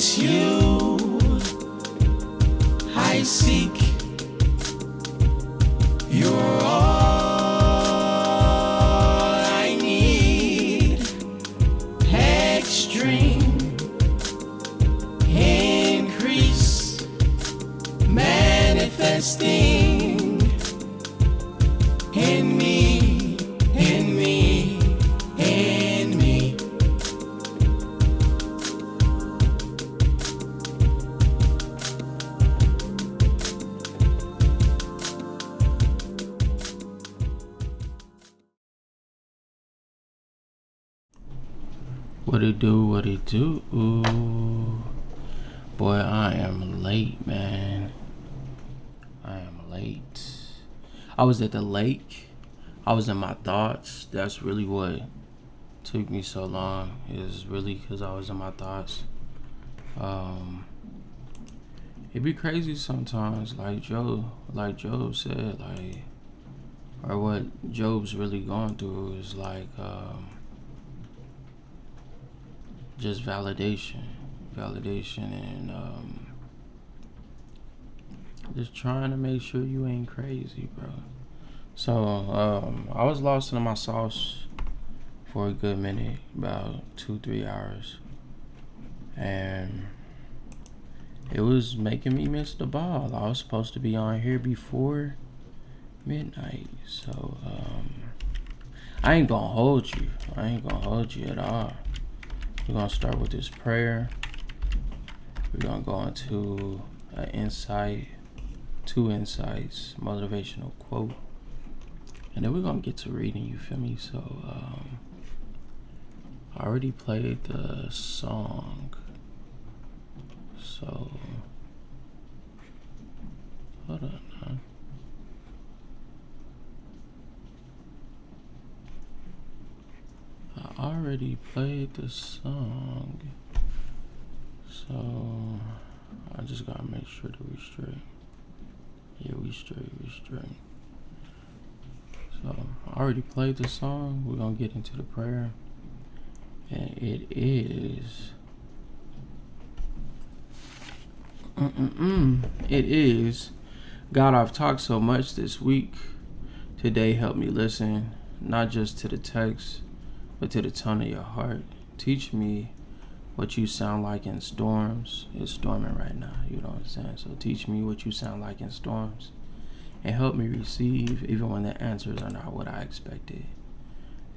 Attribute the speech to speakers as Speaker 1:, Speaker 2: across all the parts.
Speaker 1: It's you I seek. You're all I need. Extreme increase, manifesting in me, in me, in me. What it do, what it do? Ooh. Boy, I am late, man. I am late. I was at the lake. I was in my thoughts. That's really what took me so long. Is really because I was in my thoughts. It'd be crazy sometimes, like Job said, or what Job's really going through is just validation, and just trying to make sure you ain't crazy, bro. So I was lost in my sauce for a good minute, about 2-3 hours, and it was making me miss the ball. I was supposed to be on here before midnight, so I ain't gonna hold you at all. We're gonna start with this prayer. We're gonna go into an insight, 2 insights, motivational quote, and then we're gonna get to reading, you feel me? So I already played the song, so hold on now. I already played the song, so I just gotta make sure that we straight. Yeah, we straight. So I already played the song. We're gonna get into the prayer, and it is God, I've talked so much this week. Today help me listen, not just to the text, but to the tone of your heart. Teach me what you sound like in storms. It's storming right now, you know what I'm saying? So teach me what you sound like in storms, and help me receive even when the answers are not what I expected.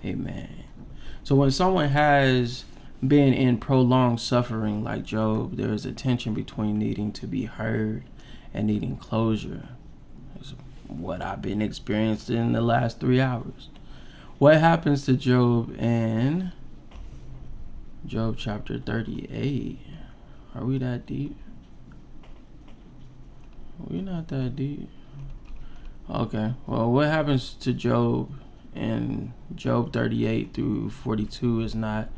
Speaker 1: Amen. So when someone has been in prolonged suffering like Job, there is a tension between needing to be heard and needing closure. That's what I've been experiencing in the last 3 hours. What happens to Job in Job chapter 38? Are we that deep? We're not that deep. Okay, well, what happens to Job in Job 38 through 42 is not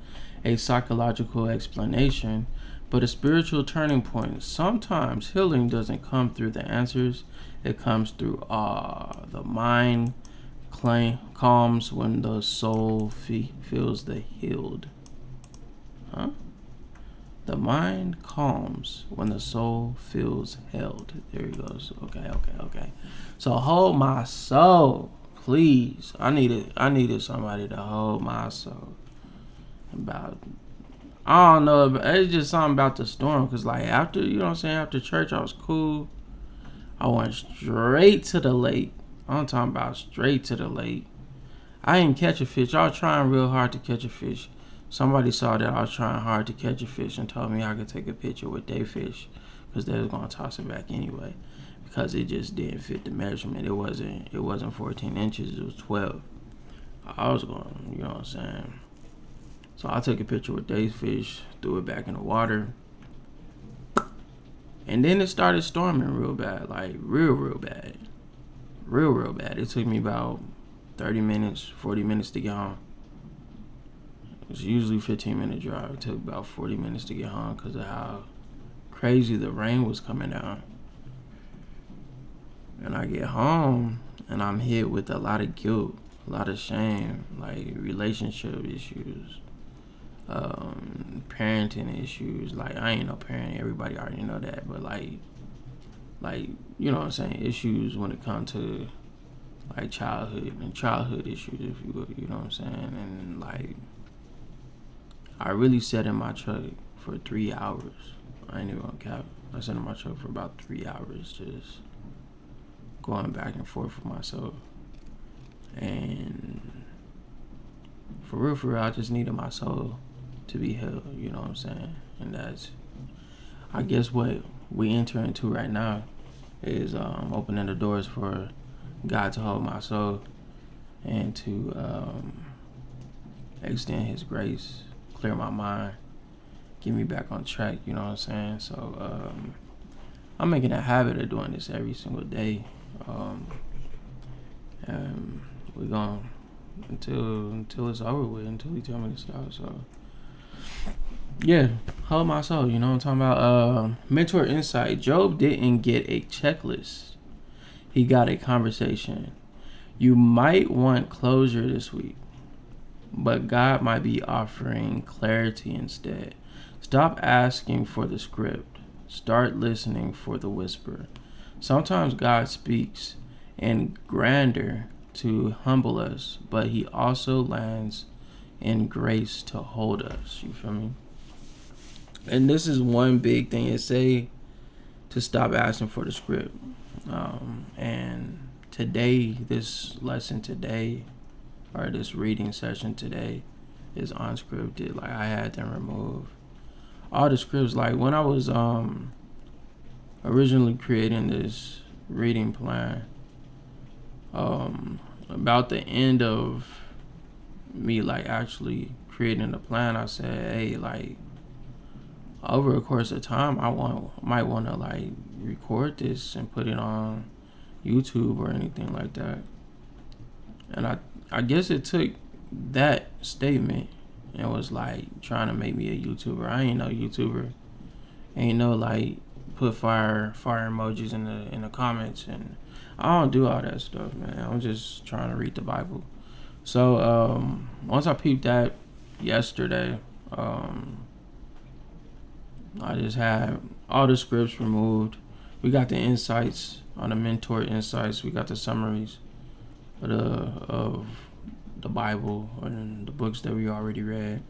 Speaker 1: a psychological explanation, but a spiritual turning point. Sometimes healing doesn't come through the answers, it comes through awe. The mind calms when the soul feels the healed. The mind calms when the soul feels held. There he goes. Okay. So hold my soul, please. I needed somebody to hold my soul. I don't know, it's just something about the storm. Cause after, you know what I'm saying, after church I was cool. I went straight to the lake. I'm talking about straight to the lake. I didn't catch a fish. I was trying real hard to catch a fish. Somebody saw that I was trying hard to catch a fish and told me I could take a picture with their fish, because they was gonna toss it back anyway, because it just didn't fit the measurement. It wasn't 14 inches. It was 12. I was going, you know what I'm saying. So I took a picture with their fish, threw it back in the water, and then it started storming real bad, real bad. It took me about 30 minutes, 40 minutes to get home. It was usually a 15-minute drive. It took about 40 minutes to get home because of how crazy the rain was coming down. And I get home, and I'm hit with a lot of guilt, a lot of shame, relationship issues, parenting issues. Like, I ain't no parent, everybody already know that, but like you know what I'm saying, issues when it comes to like childhood issues, if you will, you know what I'm saying. And like, I really sat in my truck for 3 hours. I ain't even gonna cap. I sat in my truck for about 3 hours, just going back and forth with myself. And for real, I just needed my soul to be healed, you know what I'm saying? And that's, I guess, what we enter into right now is opening the doors for God to hold my soul and to extend His grace, clear my mind, get me back on track, you know what I'm saying? So I'm making a habit of doing this every single day. And we're going until it's over with, until He tell me to stop. So yeah, hold my soul, you know what I'm talking about? Mentor insight. Job didn't get a checklist. He got a conversation. You might want closure this week, but God might be offering clarity instead. Stop asking for the script. Start listening for the whisper. Sometimes God speaks in grandeur to humble us, but He also lands in grace to hold us. You feel me? And this is one big thing. It say to stop asking for the script. And today, this lesson today, or this reading session today, is unscripted. Like, I had to remove all the scripts. Like, when I was originally creating this reading plan, about the end of me like actually creating the plan, I said, hey, like, over the course of time, might want to like record this and put it on YouTube or anything like that. And I guess it took that statement and was like trying to make me a YouTuber. I ain't no YouTuber. Ain't no like put fire emojis in the comments, and I don't do all that stuff, man. I'm just trying to read the Bible. So once I peeped that yesterday, I just had all the scripts removed. We got the insights on the mentor insights. We got the summaries of the Bible and the books that we already read.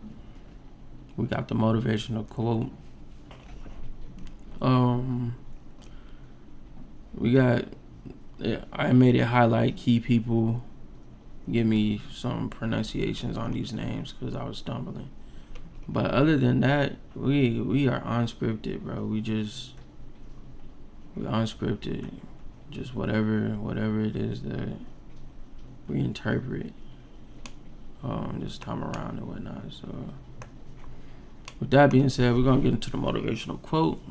Speaker 1: We got the motivational quote. I made it highlight key people. Give me some pronunciations on these names because I was stumbling. But other than that, we are unscripted, bro. We unscripted. Just whatever it is that we interpret this time around and whatnot. So with that being said, we're gonna get into the motivational quote.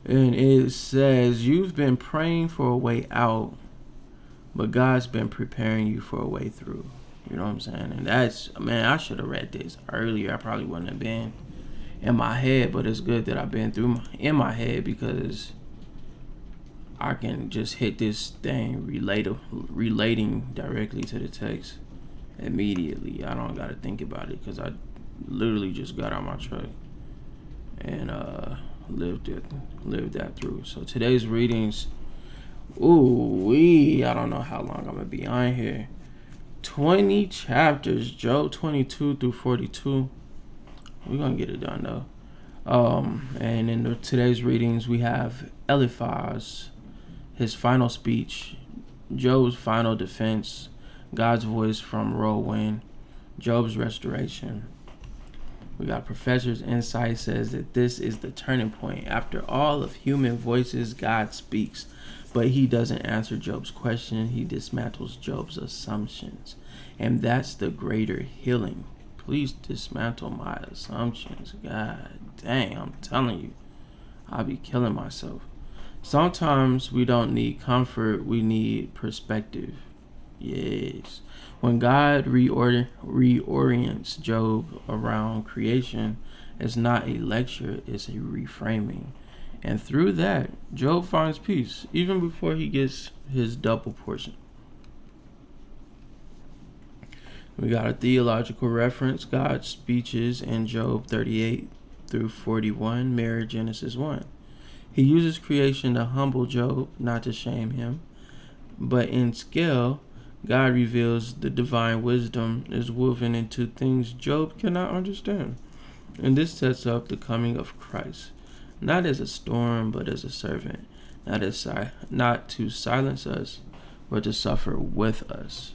Speaker 1: And it says, you've been praying for a way out, but God's been preparing you for a way through. You know what I'm saying? And that's, man, I should have read this earlier. I probably wouldn't have been in my head, but it's good that I've been in my head because I can just hit this thing relating directly to the text immediately. I don't got to think about it because I literally just got out my truck and lived that through. So today's readings, I don't know how long I'm gonna be on here. 20 chapters, Job 22 through 42. We're gonna get it done though. And in today's readings, we have Eliphaz, his final speech, Job's final defense, God's voice from whirlwind, Job's restoration. We got Professor's insight says that this is the turning point. After all of human voices, God speaks, but He doesn't answer Job's question. He dismantles Job's assumptions, and that's the greater healing. Please dismantle my assumptions. God dang, I'm telling you, I'll be killing myself. Sometimes we don't need comfort, we need perspective. Yes. When God reorients Job around creation, it's not a lecture, it's a reframing. And through that, Job finds peace, even before he gets his double portion. We got a theological reference, God's speeches in Job 38 through 41, mirror Genesis 1. He uses creation to humble Job, not to shame him. But in scale, God reveals the divine wisdom is woven into things Job cannot understand. And this sets up the coming of Christ, not as a storm, but as a servant, not to silence us, but to suffer with us.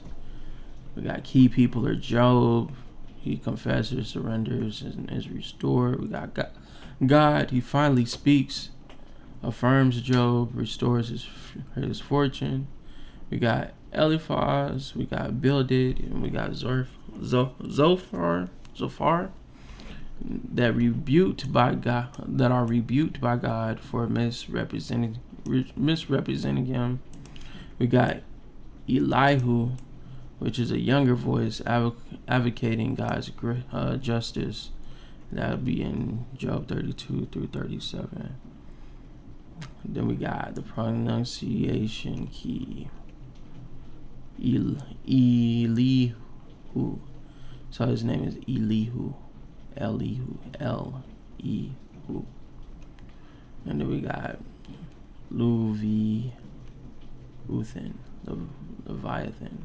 Speaker 1: We got key people are Job. He confesses, surrenders, and is restored. We got God. He finally speaks, affirms Job, restores his fortune. We got Eliphaz, we got Bildad, and we got Zophar that are rebuked by God for misrepresenting him. We got Elihu, which is a younger voice advocating God's justice. That would be in Job 32 through 37. Then we got the pronunciation key. Elihu. So his name is Elihu. Elihu. And then we got Leviathan. Leviathan.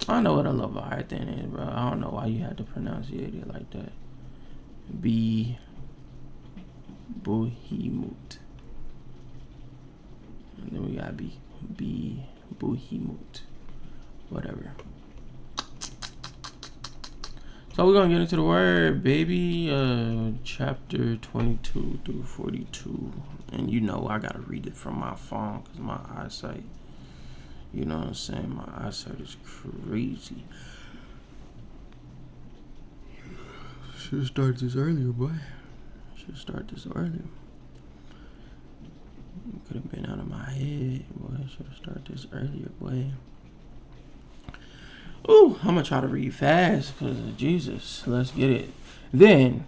Speaker 1: I don't know what a Leviathan is, bro. I don't know why you had to pronunciate it like that. Behemoth. And then we got Behemoth. Whatever. So we're going to get into the word, baby. Chapter 22 through 42. And you know I got to read it from my phone because my eyesight, you know what I'm saying? My eyesight is crazy. Should start this earlier, boy. Should start this earlier. Could have been out of my head, boy. Should have started this earlier, boy. Ooh, I'm going to try to read fast because of Jesus. Let's get it. Then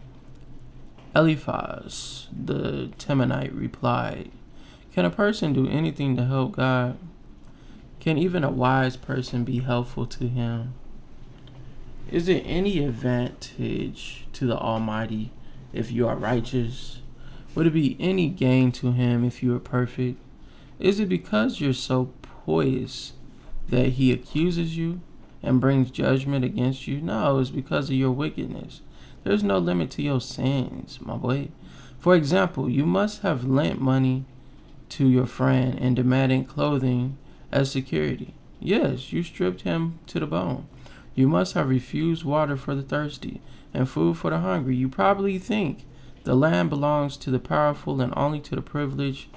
Speaker 1: Eliphaz, the Temanite, replied, "Can a person do anything to help God? Can even a wise person be helpful to him? Is there any advantage to the Almighty if you are righteous? Would it be any gain to him if you are perfect? Is it because you're so pious that he accuses you and brings judgment against you? No, it's because of your wickedness. There's no limit to your sins, my boy. For example, you must have lent money to your friend and demanded clothing as security. Yes, you stripped him to the bone. You must have refused water for the thirsty and food for the hungry. You probably think the land belongs to the powerful and only the privileged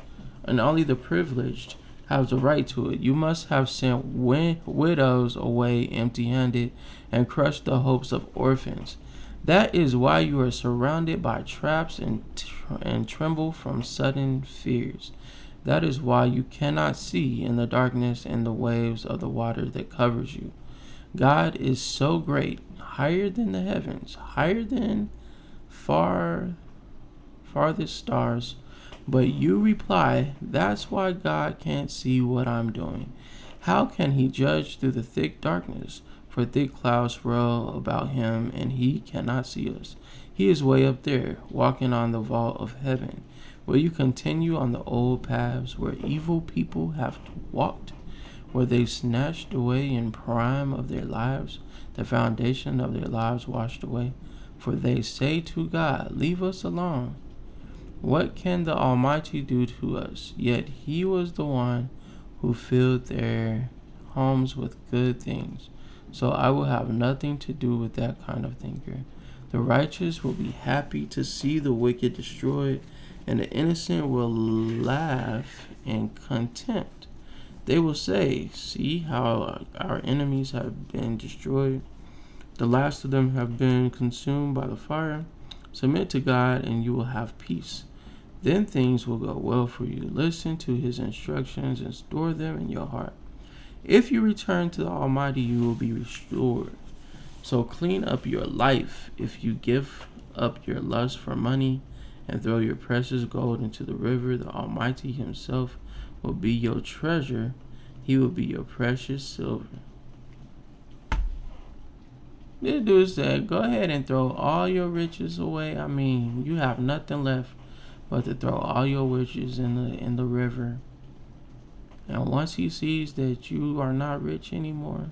Speaker 1: have the right to it. You must have sent widows away empty-handed and crushed the hopes of orphans. That is why you are surrounded by traps and tremble from sudden fears. That is why you cannot see in the darkness and the waves of the water that covers you. God is so great, higher than the heavens, higher than farthest stars. But you reply, that's why God can't see what I'm doing. How can he judge through the thick darkness? For thick clouds swirl about him, and he cannot see us. He is way up there, walking on the vault of heaven. Will you continue on the old paths where evil people have walked, where they snatched away in prime of their lives, the foundation of their lives washed away? For they say to God, leave us alone. What can the Almighty do to us? Yet he was the one who filled their homes with good things. So I will have nothing to do with that kind of thinker. The righteous will be happy to see the wicked destroyed, and the innocent will laugh in contempt. They will say, see how our enemies have been destroyed. The last of them have been consumed by the fire. Submit to God, and you will have peace. Then things will go well for you. Listen to his instructions and store them in your heart. If you return to the Almighty, you will be restored. So clean up your life. If you give up your lust for money and throw your precious gold into the river, the Almighty himself will be your treasure. He will be your precious silver. This dude said, go ahead and throw all your riches away. I mean, you have nothing left but to throw all your riches in the river. And once he sees that you are not rich anymore,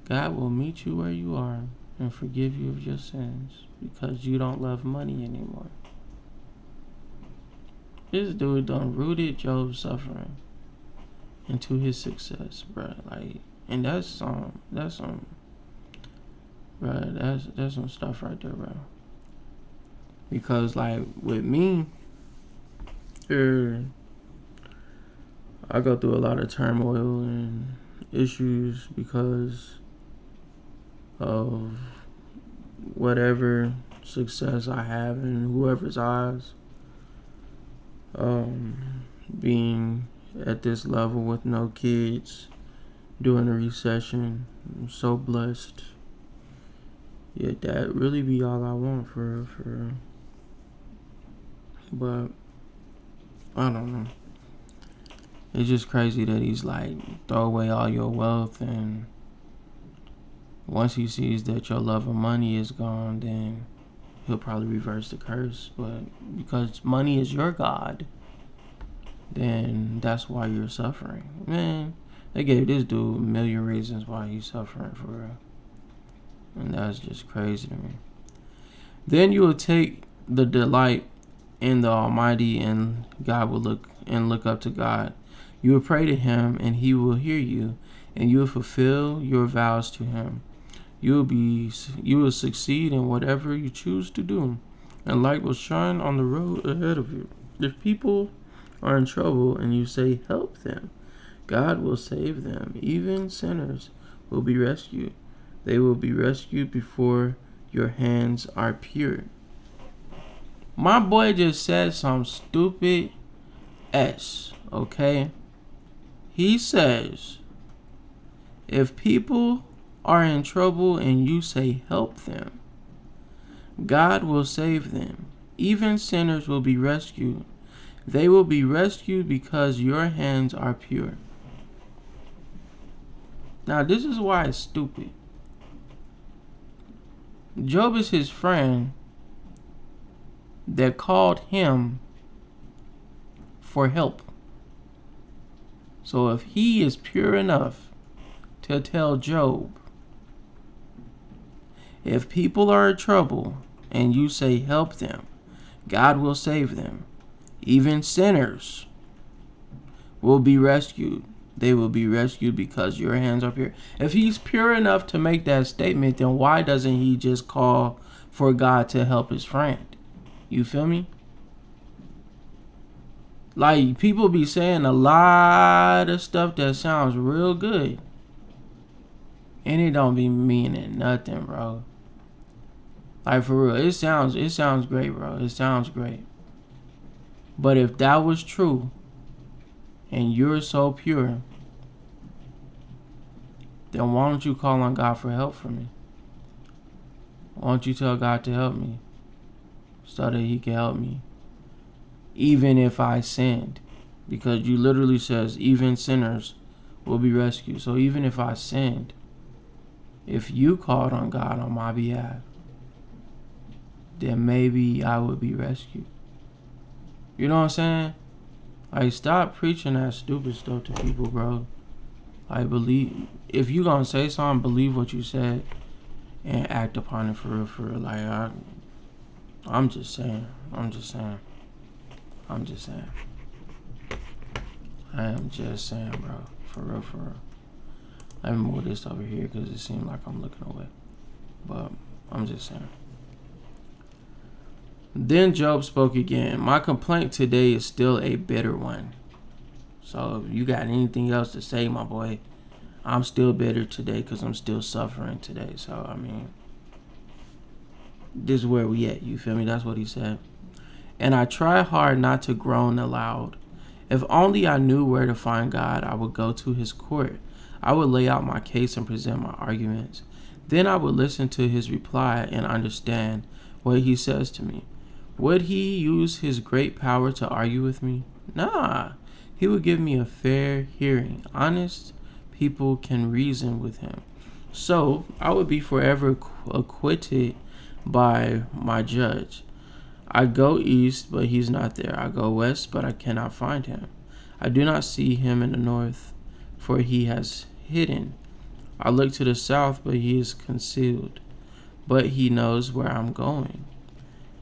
Speaker 1: God will meet you where you are and forgive you of your sins because you don't love money anymore. This dude done rooted Job's suffering into his success, bro. Like, and that's some, bro. That's some stuff right there, bro. Because like with me, I go through a lot of turmoil and issues because of whatever success I have in whoever's eyes. Being at this level with no kids during a recession, I'm so blessed. Yeah, that really be all I want for real. But I don't know. It's just crazy that he's like, throw away all your wealth, and once he sees that your love of money is gone, then he'll probably reverse the curse. But because money is your God, then that's why you're suffering. Man, they gave this dude a million reasons why he's suffering for real. And that's just crazy to me. Then you will take the delight in the Almighty, and God will look up to God. You will pray to him, and he will hear you, and you will fulfill your vows to him. You will succeed in whatever you choose to do, and light will shine on the road ahead of you. If people are in trouble and you say, help them, God will save them. Even sinners will be rescued. They will be rescued before your hands are pure. My boy just said some stupid S, okay? He says, if people are in trouble and you say help them, God will save them. Even sinners will be rescued. They will be rescued because your hands are pure. Now, this is why it's stupid. Job is his friend that called him for help. So if he is pure enough to tell Job, if people are in trouble and you say help them, God will save them. Even sinners will be rescued. They will be rescued because your hands are pure. If he's pure enough to make that statement, then why doesn't he just call for God to help his friend? You feel me? Like, people be saying a lot of stuff that sounds real good, and it don't be meaning nothing, bro. Like, for real, it sounds great, bro. It sounds great. But if that was true, and you're so pure, then why don't you call on God for help for me? Why don't you tell God to help me so that he can help me, even if I sinned? Because you literally says even sinners will be rescued. So even if I sinned, if you called on God on my behalf, then maybe I would be rescued. You know what I'm saying? Like, stop preaching that stupid stuff to people, bro. Like, believe, if you gonna say something, believe what you said and act upon it for real. Like, I'm just saying. I am just saying, bro. For real. Let me move this over here because it seems like I'm looking away. But I'm just saying. Then Job spoke again. My complaint today is still a bitter one. So if you got anything else to say, my boy, I'm still bitter today because I'm still suffering today. So, I mean, this is where we at. You feel me? That's what he said. And I try hard not to groan aloud. If only I knew where to find God, I would go to his court. I would lay out my case and present my arguments. Then I would listen to his reply and understand what he says to me. Would he use his great power to argue with me? Nah, he would give me a fair hearing. Honest people can reason with him. So I would be forever acquitted by my judge. I go east, but he's not there. I go west, but I cannot find him. I do not see him in the north, for he has hidden. I look to the south, but he is concealed. But he knows where I'm going.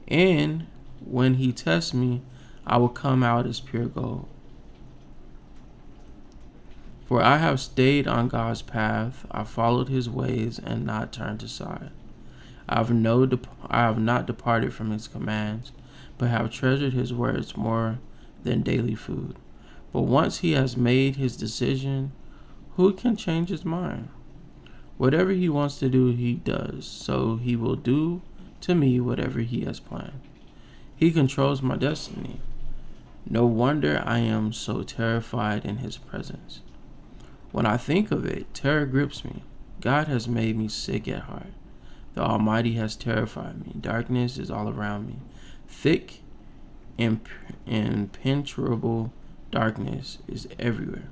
Speaker 1: And when he tests me, I will come out as pure gold. For I have stayed on God's path. I followed his ways and not turned aside. I have not departed from his commands, but have treasured his words more than daily food. But once he has made his decision, who can change his mind? Whatever he wants to do, he does. So he will do to me whatever he has planned. He controls my destiny. No wonder I am so terrified in his presence. When I think of it, terror grips me. God has made me sick at heart. The Almighty has terrified me. Darkness is all around me. Thick, impenetrable darkness is everywhere.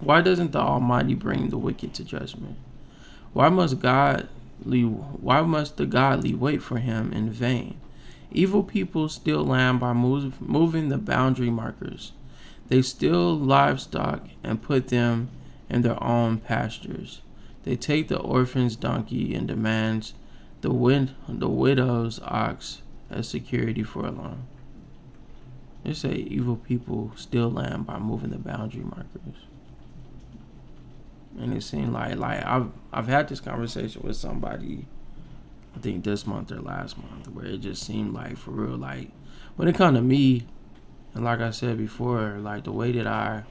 Speaker 1: Why doesn't the Almighty bring the wicked to judgment? Why must the godly wait for him in vain? Evil people steal land by moving the boundary markers. They steal livestock and put them in their own pastures. They take the orphan's donkey and demand the widow's ox as security for a loan. They say evil people steal land by moving the boundary markers. And it seemed like I've had this conversation with somebody, I think this month or last month, where it just seemed like, for real, like when it comes to me, and like I said before, like the way that I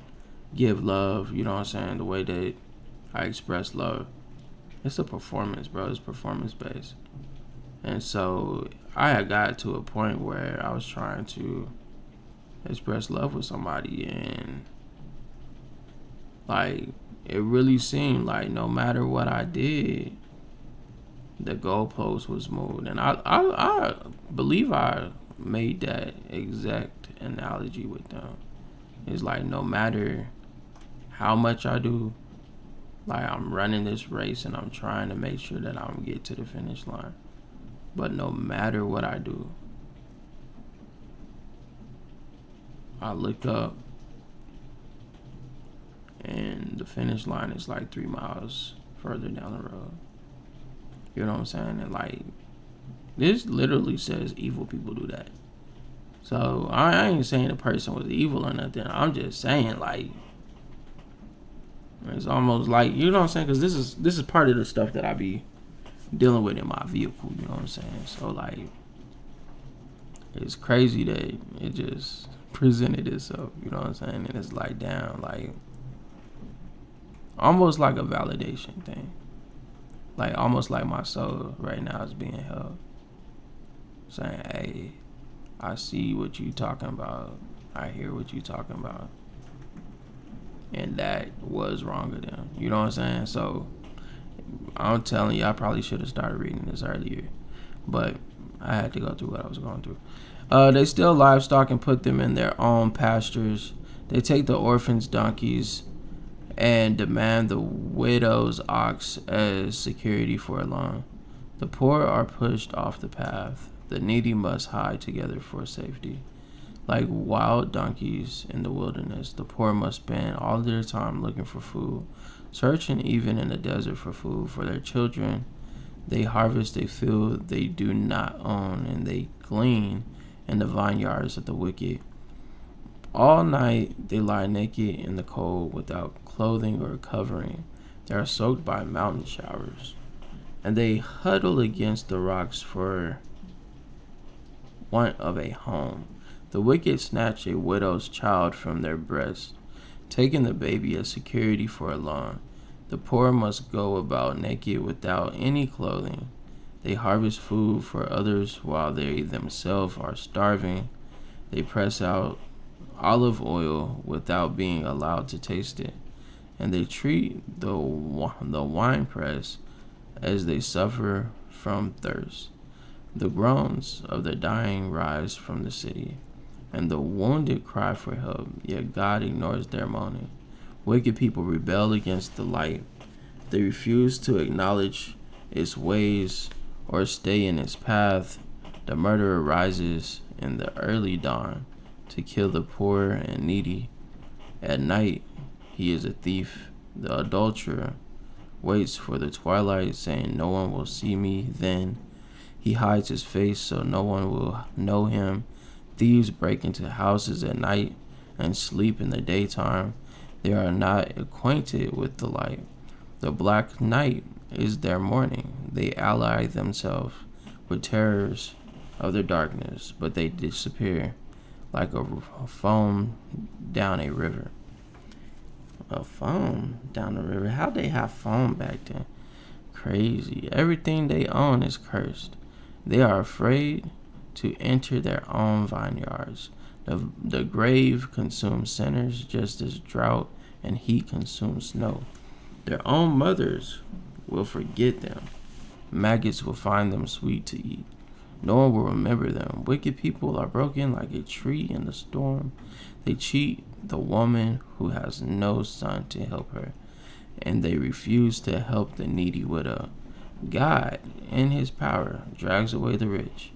Speaker 1: give love, you know what I'm saying, the way that I express love, it's a performance, bro. It's performance based. And so I had got to a point where I was trying to express love with somebody, and like it really seemed like no matter what I did, the goalpost was moved. And I believe I made that exact analogy with them. It's like no matter how much I do, like I'm running this race and I'm trying to make sure that I'm get to the finish line. But no matter what I do, I look up and the finish line is like 3 miles further down the road. You know what I'm saying? And like this literally says evil people do that. So I ain't saying the person was evil or nothing. I'm just saying like it's almost like, you know what I'm saying? Because this is part of the stuff that I be dealing with in my vehicle. You know what I'm saying? So like it's crazy that it just presented itself. You know what I'm saying? And it's like damn, like almost like a validation thing. Like almost like my soul right now is being held, saying, hey, I see what you talking about. I hear what you talking about. And that was wrong of them. You know what I'm saying? So I'm telling you, I probably should have started reading this earlier, but I had to go through what I was going through. They steal livestock and put them in their own pastures. They take the orphan's donkeys and demand the widow's ox as security for a loan. The poor are pushed off the path. The needy must hide together for safety. Like wild donkeys in the wilderness, the poor must spend all their time looking for food, searching even in the desert for food for their children. They harvest a field they do not own, and they glean in the vineyards of the wicked. All night they lie naked in the cold without clothing or covering. They are soaked by mountain showers, and they huddle against the rocks for want of a home. The wicked snatch a widow's child from their breast, taking the baby as security for a loan. The poor must go about naked without any clothing. They harvest food for others while they themselves are starving. They press out olive oil without being allowed to taste it, and they treat the winepress as they suffer from thirst. The groans of the dying rise from the city, and the wounded cry for help, yet God ignores their moaning. Wicked people rebel against the light. They refuse to acknowledge its ways or stay in its path. The murderer rises in the early dawn to kill the poor and needy. At night, he is a thief. The adulterer waits for the twilight, saying, "No one will see me then." He hides his face so no one will know him. Thieves break into houses at night and sleep in the daytime. They are not acquainted with the light. The black night is their morning. They ally themselves with terrors of the darkness, but they disappear like a foam down a river. A foam down the river? How'd they have foam back then? Crazy. Everything they own is cursed. They are afraid to enter their own vineyards. The grave consumes sinners just as drought and heat consume snow. Their own mothers will forget them. Maggots will find them sweet to eat. No one will remember them. Wicked people are broken like a tree in the storm. They cheat the woman who has no son to help her, and they refuse to help the needy widow. God, in his power, drags away the rich.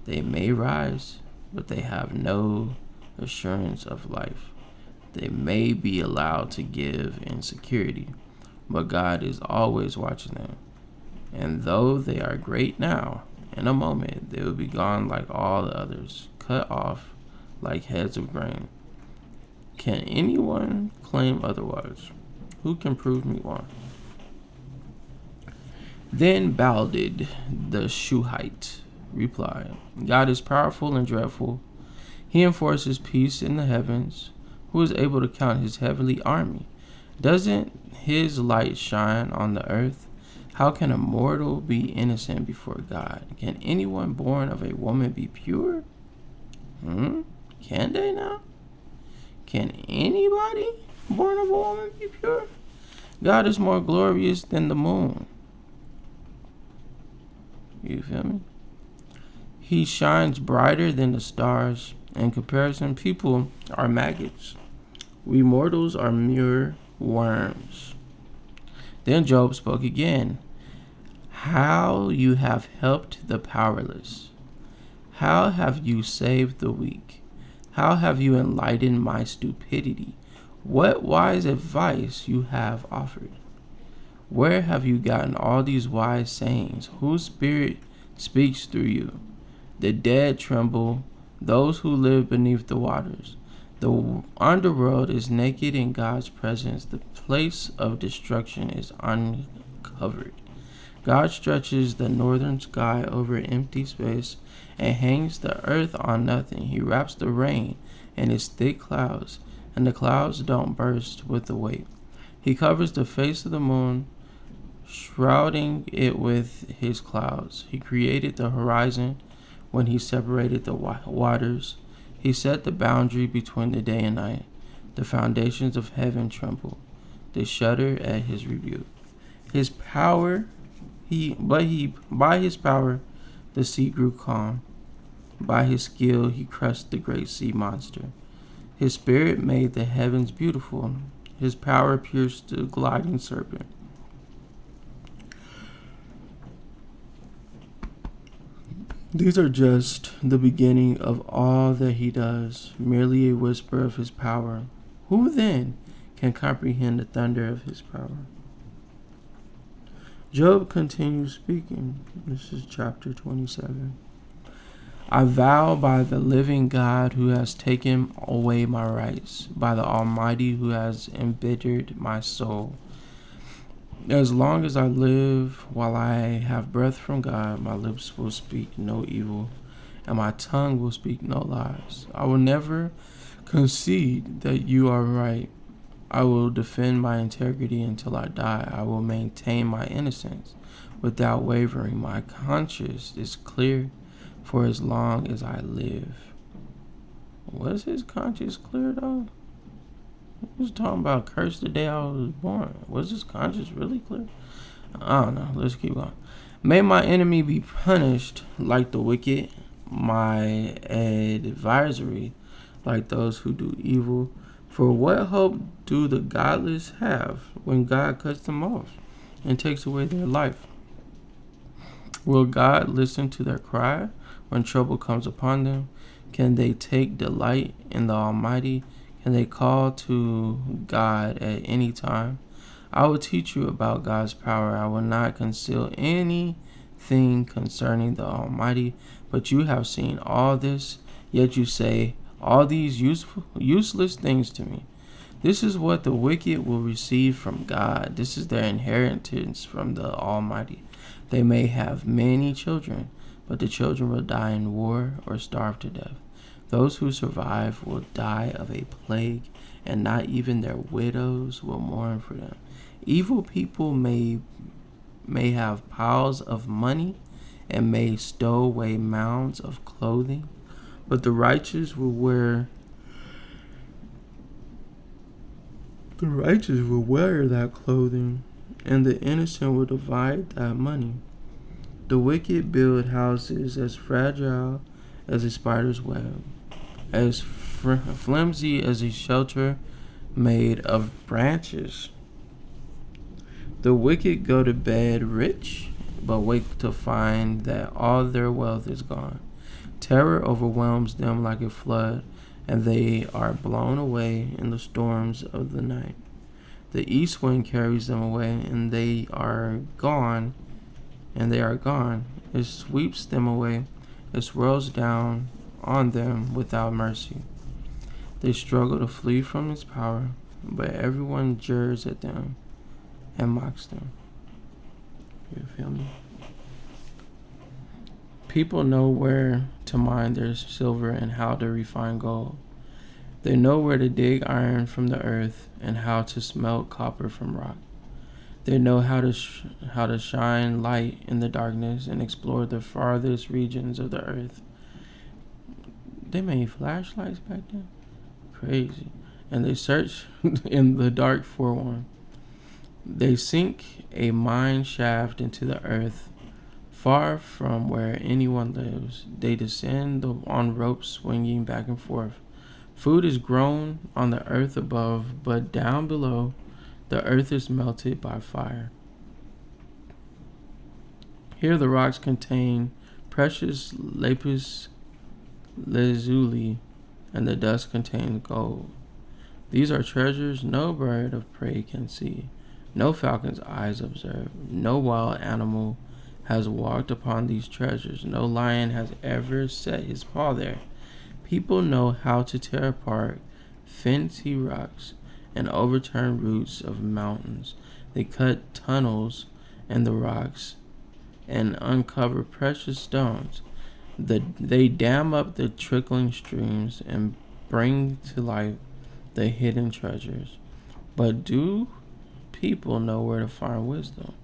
Speaker 1: They may rise, but they have no assurance of life. They may be allowed to give in security, but God is always watching them. And though they are great now, in a moment they will be gone like all the others, cut off like heads of grain. Can anyone claim otherwise? Who can prove me wrong? Then Baldad the Shuhite replied, God is powerful and dreadful. He enforces peace in the heavens. Who is able to count his heavenly army? Doesn't his light shine on the earth? How can a mortal be innocent before God? Can anyone born of a woman be pure? Can they now? Can anybody born of a woman be pure? God is more glorious than the moon. You feel me? He shines brighter than the stars. In comparison, people are maggots. We mortals are mere worms. Then Job spoke again. How you have helped the powerless. How have you saved the weak? How have you enlightened my stupidity? What wise advice you have offered. Where have you gotten all these wise sayings? Whose spirit speaks through you? The dead tremble, those who live beneath the waters. The underworld is naked in God's presence. The place of destruction is uncovered. God stretches the northern sky over empty space and hangs the earth on nothing. He wraps the rain in his thick clouds, and the clouds don't burst with the weight. He covers the face of the moon, shrouding it with his clouds. He created the horizon when he separated the waters. He set the boundary between the day and night. The foundations of heaven tremble. They shudder at his rebuke. His power, by his power, the sea grew calm. By his skill, he crushed the great sea monster. His spirit made the heavens beautiful. His power pierced the gliding serpent. These are just the beginning of all that he does, merely a whisper of his power. Who then can comprehend the thunder of his power? Job continues speaking. This is chapter 27. I vow by the living God who has taken away my rights, by the Almighty who has embittered my soul. As long as I live, while I have breath from God, my lips will speak no evil, and my tongue will speak no lies. I will never concede that you are right. I will defend my integrity until I die. I will maintain my innocence without wavering. My conscience is clear for as long as I live. Was his conscience clear though? He was talking about curse the day I was born. Was his conscience really clear? I don't know. Let's keep going. May my enemy be punished like the wicked, my adversary like those who do evil. For what hope do the godless have when God cuts them off? and takes away their life. Will God listen to their cry when trouble comes upon them? Can they take delight in the Almighty? Can they call to God at any time? I will teach you about God's power. I will not conceal anything concerning the Almighty, but you have seen all this, yet you say all these useless things to me. This is what the wicked will receive from God. This is their inheritance from the Almighty. They may have many children, but the children will die in war or starve to death. Those who survive will die of a plague, and not even their widows will mourn for them. Evil people may have piles of money and may stow away mounds of clothing, but the righteous will wear that clothing, and the innocent will divide that money. The wicked build houses as fragile as a spider's web, as flimsy as a shelter made of branches. The wicked go to bed rich, but wake to find that all their wealth is gone. Terror overwhelms them like a flood, and they are blown away in the storms of the night. The east wind carries them away, and they are gone. It sweeps them away. It swirls down on them without mercy. They struggle to flee from its power, but everyone jeers at them and mocks them. You feel me? People know where to mine their silver and how to refine gold. They know where to dig iron from the earth and how to smelt copper from rock. They know how to shine light in the darkness and explore the farthest regions of the earth. They made flashlights back then? Crazy. And they search in the dark for one. They sink a mine shaft into the earth, far from where anyone lives. They descend on ropes swinging back and forth. Food is grown on the earth above, but down below, the earth is melted by fire. Here the rocks contain precious lapis lazuli, and the dust contains gold. These are treasures no bird of prey can see, no falcon's eyes observe, no wild animal has walked upon these treasures, no lion has ever set his paw there. People know how to tear apart flinty rocks and overturn roots of mountains. They cut tunnels in the rocks and uncover precious stones. They dam up the trickling streams and bring to light the hidden treasures. But do people know where to find wisdom?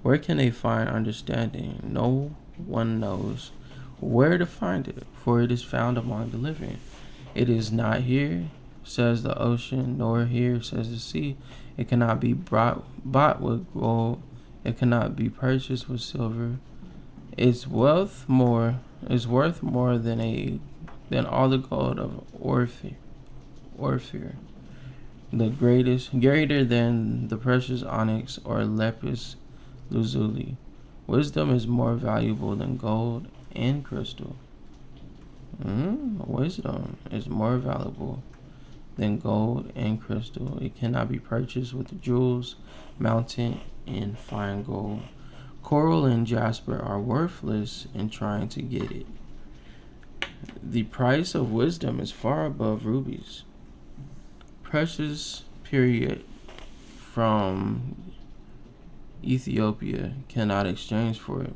Speaker 1: Where can they find understanding? No one knows where to find it, for it is found among the living. It is not here, says the ocean, nor here, says the sea. It cannot be bought with gold. It cannot be purchased with silver. It's worth more than all the gold of Ophir, greater than the precious onyx or lapis lazuli. Wisdom is more valuable than gold and crystal. Wisdom is more valuable than gold and crystal. It cannot be purchased with jewels mounted in fine gold. Coral and jasper are worthless in trying to get it. The price of wisdom is far above rubies. Precious period from Ethiopia cannot exchange for it.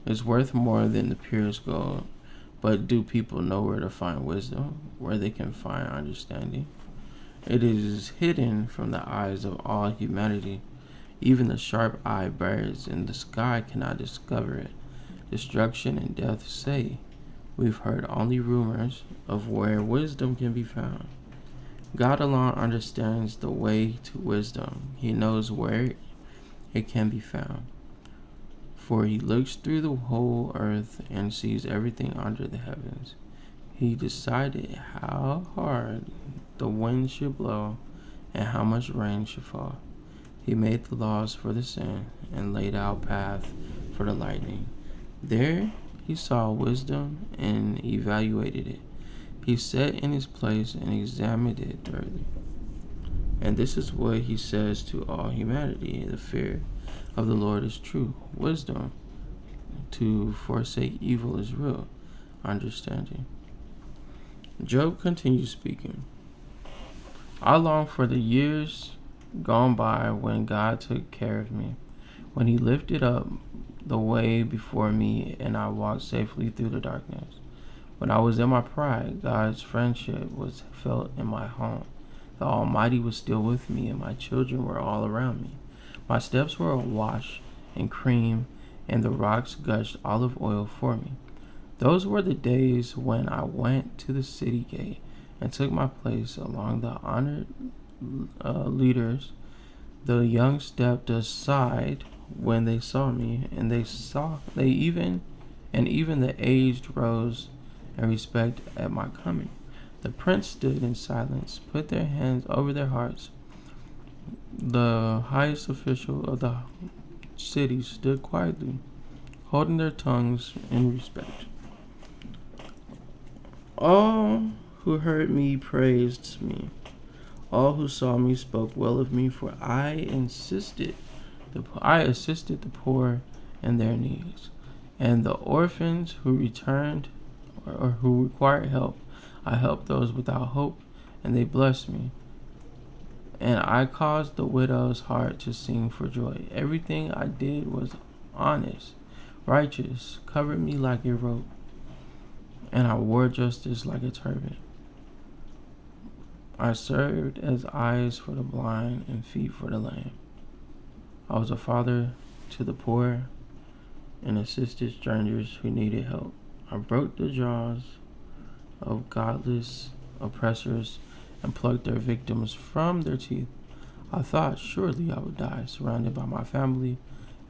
Speaker 1: It's worth more than the purest gold. But do people know where to find wisdom, where they can find understanding? It is hidden from the eyes of all humanity. Even the sharp-eyed birds in the sky cannot discover it. Destruction and death say, we've heard only rumors of where wisdom can be found. God alone understands the way to wisdom. He knows where it can be found. For he looks through the whole earth and sees everything under the heavens. He decided how hard the wind should blow and how much rain should fall. He made the laws for the sun and laid out path for the lightning. There he saw wisdom and evaluated it. He sat in his place and examined it thoroughly. And this is what he says to all humanity: the fear of the Lord is true. Wisdom to forsake evil is real understanding. Job continues speaking. I long for the years gone by when God took care of me, when he lifted up the way before me and I walked safely through the darkness. When I was in my pride, God's friendship was felt in my home. The Almighty was still with me and my children were all around me. My steps were awash in cream and the rocks gushed olive oil for me. Those were the days when I went to the city gate and took my place along the honored leaders. The young stepped aside when they saw me, and even the aged rose in respect at my coming. The prince stood in silence, put their hands over their hearts. The highest official of the city stood quietly, holding their tongues in respect. All who heard me praised me. All who saw me spoke well of me, for I assisted the poor in their needs, and the orphans who returned or who required help. I helped those without hope, and they blessed me. And I caused the widow's heart to sing for joy. Everything I did was honest, righteous, covered me like a robe, and I wore justice like a turban. I served as eyes for the blind and feet for the lame. I was a father to the poor and assisted strangers who needed help. I broke the jaws of godless oppressors and plucked their victims from their teeth. I thought surely I would die, surrounded by my family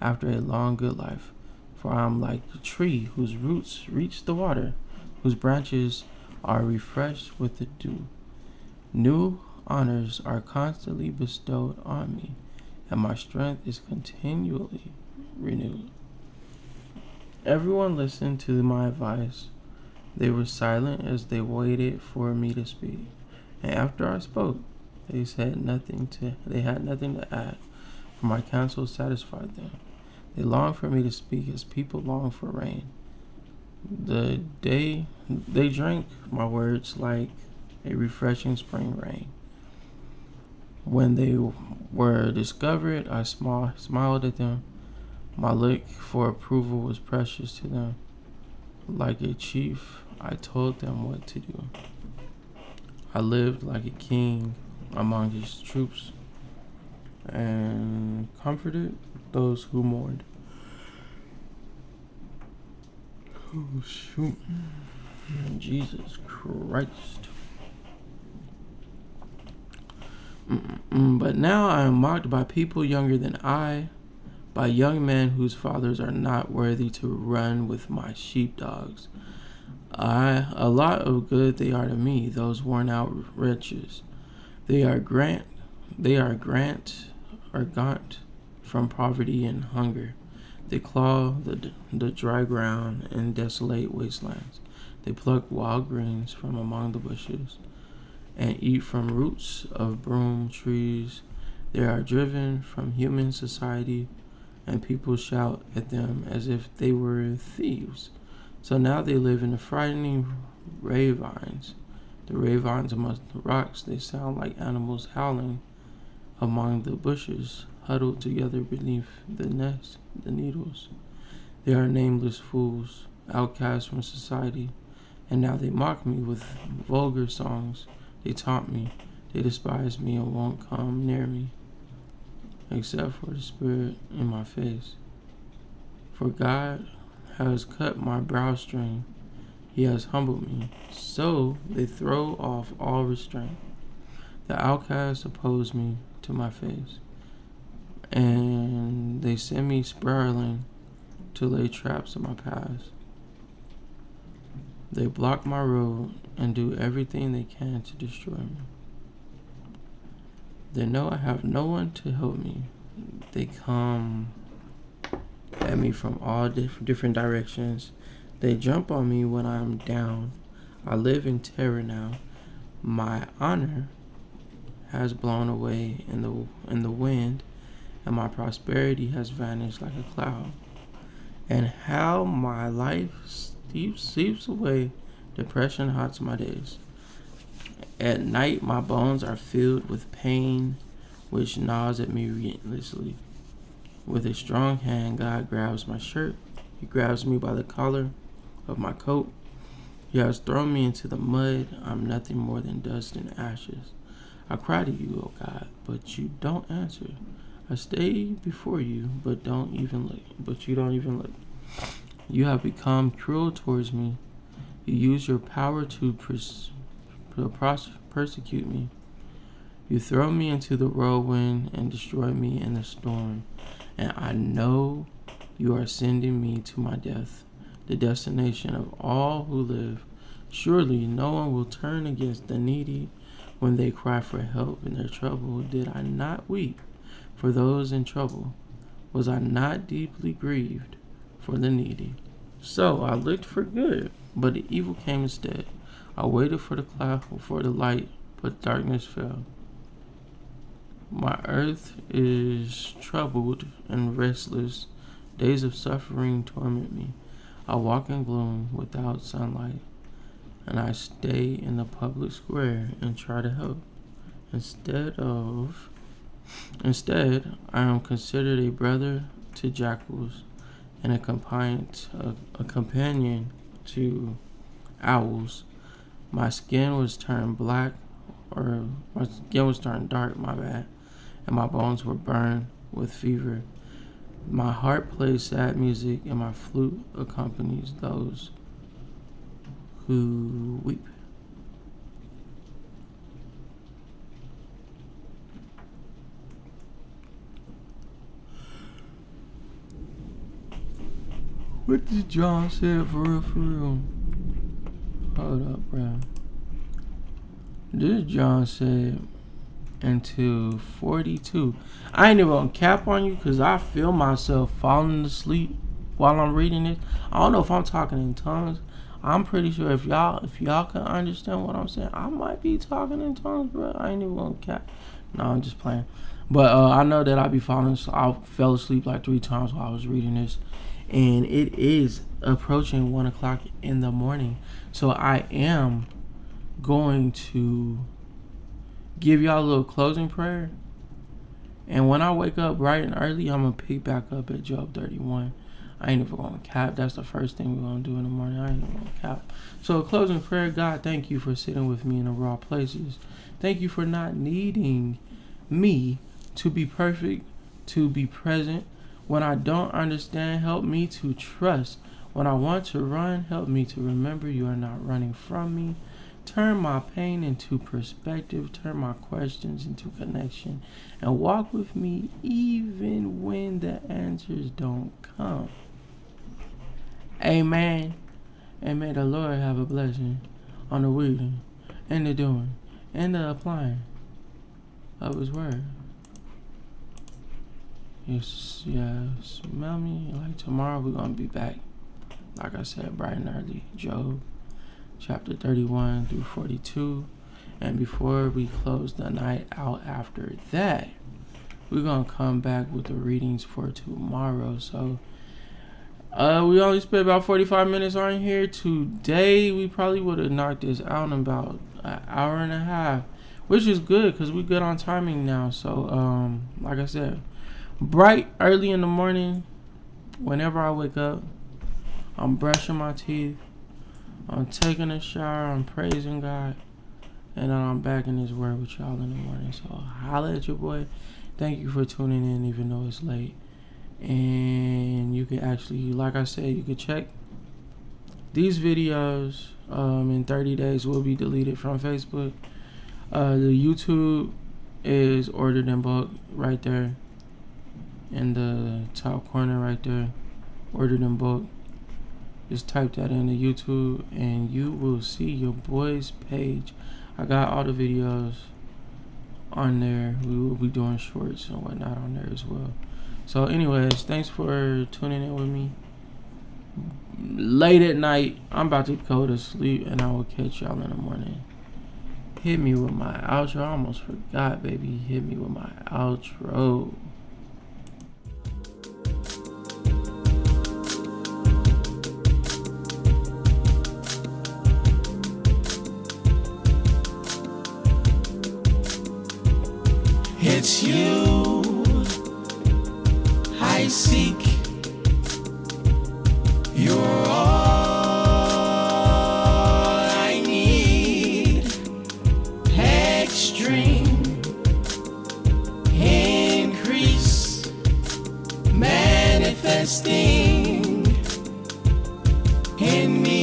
Speaker 1: after a long good life. For I am like a tree whose roots reach the water, whose branches are refreshed with the dew. New honors are constantly bestowed on me, and my strength is continually renewed. Everyone listened to my advice. They were silent as they waited for me to speak. And after I spoke, they had nothing to add, for my counsel satisfied them. They longed for me to speak as people long for rain. They drank my words like a refreshing spring rain. When they were discovered, I smiled at them. My look for approval was precious to them. Like a chief, I told them what to do. I lived like a king among his troops and comforted those who mourned. Oh, shoot. Jesus Christ. But now I am mocked by people younger than I, by young men whose fathers are not worthy to run with my sheepdogs. A lot of good they are to me, those worn out wretches. They are gaunt from poverty and hunger. They claw the dry ground and desolate wastelands. They pluck wild greens from among the bushes and eat from roots of broom trees. They are driven from human society, and people shout at them as if they were thieves. So now they live in the frightening ravines. The ravines among the rocks, they sound like animals howling among the bushes, huddled together beneath the needles. They are nameless fools, outcasts from society, and now they mock me with vulgar songs. They taunt me, they despise me and won't come near me, except for the spirit in my face. For God has cut my bowstring, he has humbled me, so they throw off all restraint. The outcasts oppose me to my face, and they send me spiraling to lay traps in my path. They block my road and do everything they can to destroy me. They know I have no one to help me, They come at me from all different directions. They jump on me when I'm down. I live in terror now. My honor has blown away in the wind, and my prosperity has vanished like a cloud. And how my life seeps away, depression haunts my days. At night, my bones are filled with pain, which gnaws at me relentlessly. With a strong hand, God grabs my shirt. He grabs me by the collar of my coat. He has thrown me into the mud. I'm nothing more than dust and ashes. I cry to you, O God, but you don't answer. I stay before you, but don't even look. But you don't even look. You have become cruel towards me. You use your power to persecute me. You throw me into the whirlwind and destroy me in the storm. And I know you are sending me to my death, the destination of all who live. Surely no one will turn against the needy when they cry for help in their trouble. Did I not weep for those in trouble? Was I not deeply grieved for the needy? So I looked for good, but the evil came instead. I waited for the light, but darkness fell. My earth is troubled and restless. Days of suffering torment me. I walk in gloom without sunlight, and I stay in the public square and try to help. Instead, I am considered a brother to jackals and a companion to owls. My skin was turned dark, my bad, and my bones were burned with fever. My heart plays sad music, and my flute accompanies those who weep. What did John say for real? Hold up, bro. This John said into 42. I ain't even gonna cap on you because I feel myself falling asleep while I'm reading this. I don't know if I'm talking in tongues. I'm pretty sure if y'all can understand what I'm saying, I might be talking in tongues, bro. I ain't even gonna cap. No, I'm just playing. But I know that I fell asleep like 3 times while I was reading this. And it is approaching 1 o'clock in the morning. So I am going to give y'all a little closing prayer. And when I wake up bright and early, I'm going to pick back up at Job 31. I ain't even going to cap. That's the first thing we're going to do in the morning. I ain't even going to cap. So a closing prayer. God, thank you for sitting with me in the raw places. Thank you for not needing me to be perfect, to be present. When I don't understand, help me to trust. When I want to run, help me to remember you are not running from me. Turn my pain into perspective. Turn my questions into connection. And walk with me even when the answers don't come. Amen. And may the Lord have a blessing on the reading and the doing and the applying of His word. Yes, smell me. Like tomorrow we're going to be back. Like I said, bright and early. Job chapter 31 through 42. And before we close the night out after that, we're going to come back with the readings for tomorrow. So we only spent about 45 minutes on here. Today, we probably would have knocked this out in about an hour and a half, which is good because we're good on timing now. So, like I said, bright early in the morning, whenever I wake up, I'm brushing my teeth, I'm taking a shower, I'm praising God, and then I'm back in His word with y'all in the morning. So holla at your boy. Thank you for tuning in even though it's late. And you can actually, like I said, you can check these videos in 30 days will be deleted from Facebook. The YouTube is ordered in bulk right there in the top corner right there, ordered in bulk. Just type that into YouTube and you will see your boy's page. I got all the videos on there. We will be doing shorts and whatnot on there as well. So anyways, thanks for tuning in with me. Late at night, I'm about to go to sleep, and I will catch y'all in the morning. Hit me with my outro. I almost forgot, baby. Hit me with my outro.
Speaker 2: It's you I seek. You're all I need. Extreme increase, manifesting in me.